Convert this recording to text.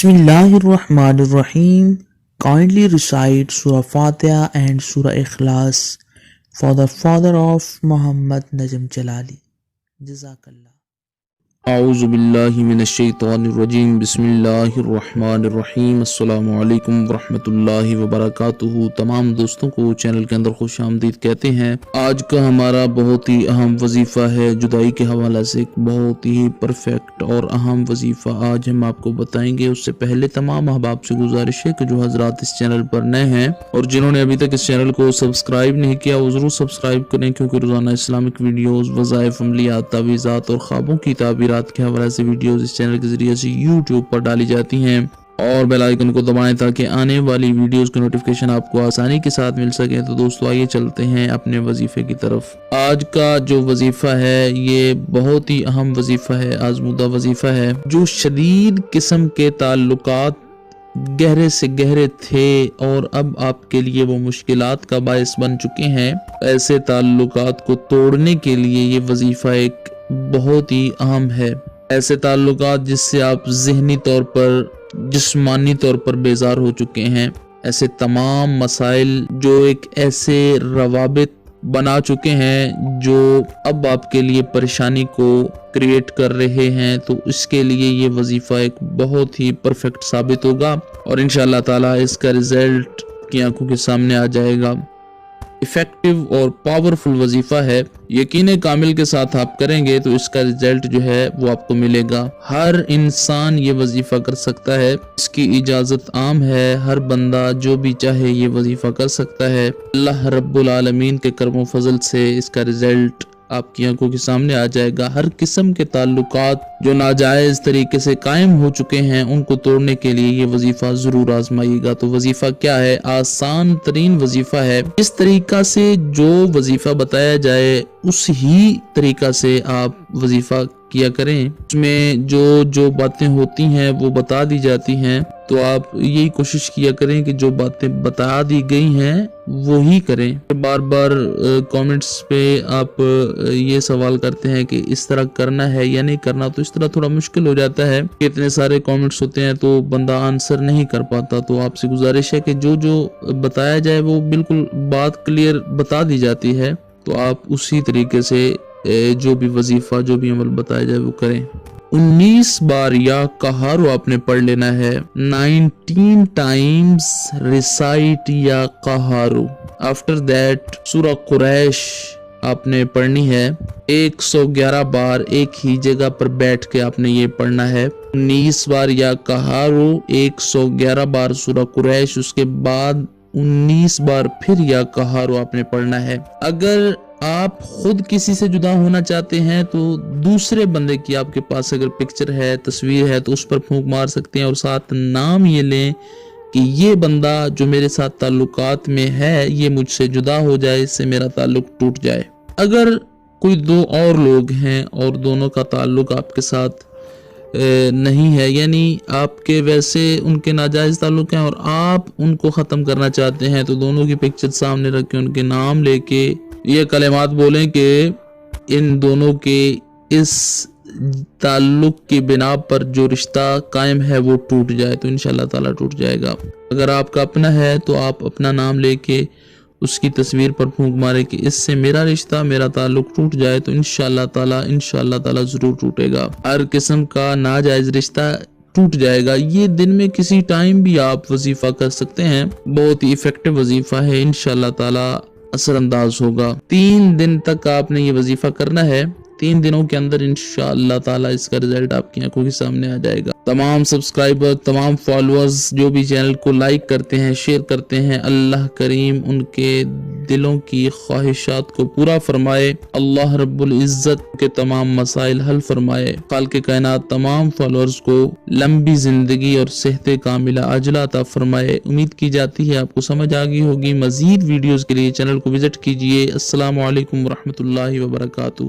Bismillahirrahmanirrahim. Kindly recite Surah Fatiha and Surah Ikhlas for the father of Muhammad Najm Jalali. Jazakallah. اعوذ باللہ من الشیطان الرجیم بسم اللہ الرحمن الرحیم السلام علیکم ورحمۃ اللہ وبرکاتہ۔ تمام دوستوں کو چینل کے اندر خوش آمدید کہتے ہیں۔ آج کا ہمارا بہت ہی اہم وظیفہ ہے، جدائی کے حوالے سے ایک بہت ہی پرفیکٹ اور اہم وظیفہ آج ہم آپ کو بتائیں گے۔ اس سے پہلے تمام احباب سے گزارش ہے کہ جو حضرات اس چینل پر نئے ہیں اور جنہوں نے ابھی تک اس چینل کو سبسکرائب نہیں کیا وہ ضرور سبسکرائب کریں، کیونکہ روزانہ اسلامک ویڈیوز، وظائف، عملیات، تعویذات اور خوابوں کی تعبیرات کے حوالے سے ویڈیوز اس چینل کے ذریعے سے یوٹیوب پر ڈالی جاتی ہیں، اور بیل آئیکن کو دبائیں تاکہ آنے والی ویڈیوز کی نوٹیفیکیشن آپ کو آسانی کے ساتھ مل سکے۔ تو دوستو آئیے چلتے ہیں اپنے وظیفے کی طرف۔ آج کا جو وظیفہ ہے یہ بہت ہی اہم وظیفہ ہے، آزمودہ وظیفہ ہے۔ جو شدید قسم کے تعلقات گہرے سے گہرے تھے اور اب آپ کے لیے وہ مشکلات کا باعث بن چکے ہیں، ایسے تعلقات کو توڑنے کے لیے یہ وظیفہ ایک بہت ہی اہم ہے۔ ایسے تعلقات جس سے آپ ذہنی طور پر، جسمانی طور پر بیزار ہو چکے ہیں، ایسے تمام مسائل جو ایک ایسے روابط بنا چکے ہیں جو اب آپ کے لیے پریشانی کو کریٹ کر رہے ہیں، تو اس کے لیے یہ وظیفہ ایک بہت ہی پرفیکٹ ثابت ہوگا اور انشاءاللہ تعالی اس کا رزلٹ کی آنکھوں کے سامنے آ جائے گا۔ افیکٹو اور پاورفل وظیفہ ہے، یقین کامل کے ساتھ آپ کریں گے تو اس کا رزلٹ جو ہے وہ آپ کو ملے گا۔ ہر انسان یہ وظیفہ کر سکتا ہے، اس کی اجازت عام ہے، ہر بندہ جو بھی چاہے یہ وظیفہ کر سکتا ہے۔ اللہ رب العالمین کے کرم و فضل سے اس کا رزلٹ آپ کی آنکھوں کے سامنے آ جائے گا۔ ہر قسم کے تعلقات جو ناجائز طریقے سے قائم ہو چکے ہیں ان کو توڑنے کے لیے یہ وظیفہ ضرور آزمائیے گا۔ تو وظیفہ کیا ہے؟ آسان ترین وظیفہ ہے۔ اس طریقہ سے جو وظیفہ بتایا جائے اس ہی طریقہ سے آپ وظیفہ کیا کریں۔ اس میں جو باتیں ہوتی ہیں وہ بتا دی جاتی ہیں، تو آپ یہی کوشش کیا کریں کہ جو باتیں بتا دی گئی ہیں وہی کریں۔ بار بار کامنٹس پہ آپ یہ سوال کرتے ہیں کہ اس طرح کرنا ہے یا نہیں کرنا، تو اس طرح تھوڑا مشکل ہو جاتا ہے کہ اتنے سارے کامنٹس ہوتے ہیں تو بندہ آنسر نہیں کر پاتا۔ تو آپ سے گزارش ہے کہ جو بتایا جائے وہ بالکل بات کلیئر بتا دی جاتی ہے، تو آپ اسی طریقے سے جو بھی وظیفہ، جو بھی عمل بتایا جائے وہ کریں۔ 19 بار یا کہارو آپ نے پڑھ لینا ہے۔ 19 times recite یا کہارو۔ after that سورہ قریش آپ نے پڑھنی ہے 111 بار ایک ہی جگہ پر بیٹھ کے آپ نے یہ پڑھنا ہے۔ 19 بار یا کہارو، 111 بار سورہ قریش، اس کے بعد 19 بار پھر یا کہارو آپ نے پڑھنا ہے۔ اگر آپ خود کسی سے جدا ہونا چاہتے ہیں تو دوسرے بندے کی آپ کے پاس اگر پکچر ہے، تصویر ہے، تو اس پر پھونک مار سکتے ہیں اور ساتھ نام یہ لیں کہ یہ بندہ جو میرے ساتھ تعلقات میں ہے یہ مجھ سے جدا ہو جائے، اس سے میرا تعلق ٹوٹ جائے۔ اگر کوئی دو اور لوگ ہیں اور دونوں کا تعلق آپ کے ساتھ نہیں ہے، یعنی آپ کے ویسے ان کے ناجائز تعلق ہیں اور آپ ان کو ختم کرنا چاہتے ہیں، تو دونوں کی پکچر سامنے رکھ کے ان کے نام لے کے یہ کلمات بولیں کہ ان دونوں کے اس تعلق کی بنا پر جو رشتہ قائم ہے وہ ٹوٹ جائے، تو انشاءاللہ تعالیٰ ٹوٹ جائے گا۔ اگر آپ کا اپنا ہے تو آپ اپنا نام لے کے اس کی تصویر پر پھونک مارے کہ اس سے میرا رشتہ، میرا تعلق ٹوٹ جائے، تو انشاءاللہ تعالیٰ ضرور ٹوٹے گا۔ ہر قسم کا ناجائز رشتہ ٹوٹ جائے گا۔ یہ دن میں کسی ٹائم بھی آپ وظیفہ کر سکتے ہیں، بہت ہی ایفیکٹو وظیفہ ہے، انشاءاللہ تعالیٰ اثر انداز ہوگا۔ 3 دن تک آپ نے یہ وظیفہ کرنا ہے۔ 3 دنوں کے اندر انشاءاللہ تعالیٰ اس کا رزلٹ آپ کی آنکھوں کے سامنے آ جائے گا۔ تمام سبسکرائبر، تمام فالوورز جو بھی چینل کو لائک کرتے ہیں، شیئر کرتے ہیں، اللہ کریم ان کے دلوں کی خواہشات کو پورا فرمائے۔ اللہ رب العزت کے تمام مسائل حل فرمائے۔ خالق کائنات تمام فالوورز کو لمبی زندگی اور صحت کاملہ عاجلہ عطا فرمائے۔ امید کی جاتی ہے آپ کو سمجھ آ گئی ہوگی۔ مزید ویڈیوز کے لیے چینل کو وزٹ کیجئے۔ السلام علیکم ورحمۃ اللہ وبرکاتہ۔